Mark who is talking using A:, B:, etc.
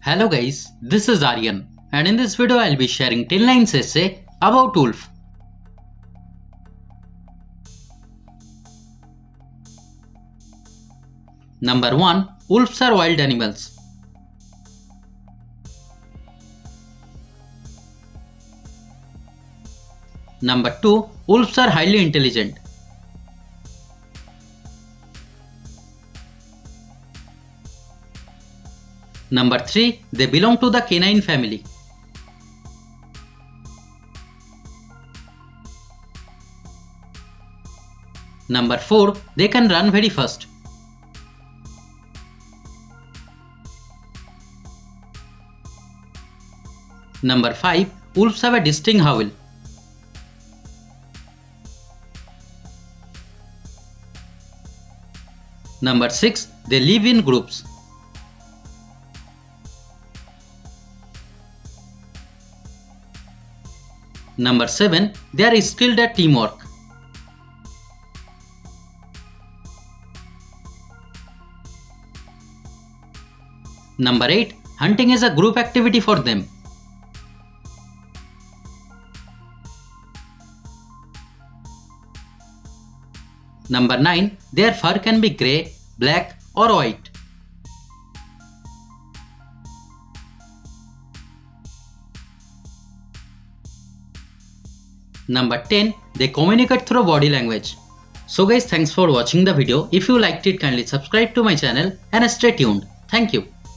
A: Hello guys, this is Aryan and in this video I'll be sharing 10 lines essay about wolf. Number 1. Wolves are wild animals. Number 2. Wolves are highly intelligent. Number 3. They belong to the canine family. Number 4. They can run very fast. Number 5. Wolves have a distinct howl. Number 6. They live in groups. Number 7. They are skilled at teamwork. Number 8. Hunting is a group activity for them. Number 9. Their fur can be grey, black or white. Number 10. They communicate through body language. So guys, thanks for watching the video. If you liked it, kindly subscribe to my channel and stay tuned. Thank you.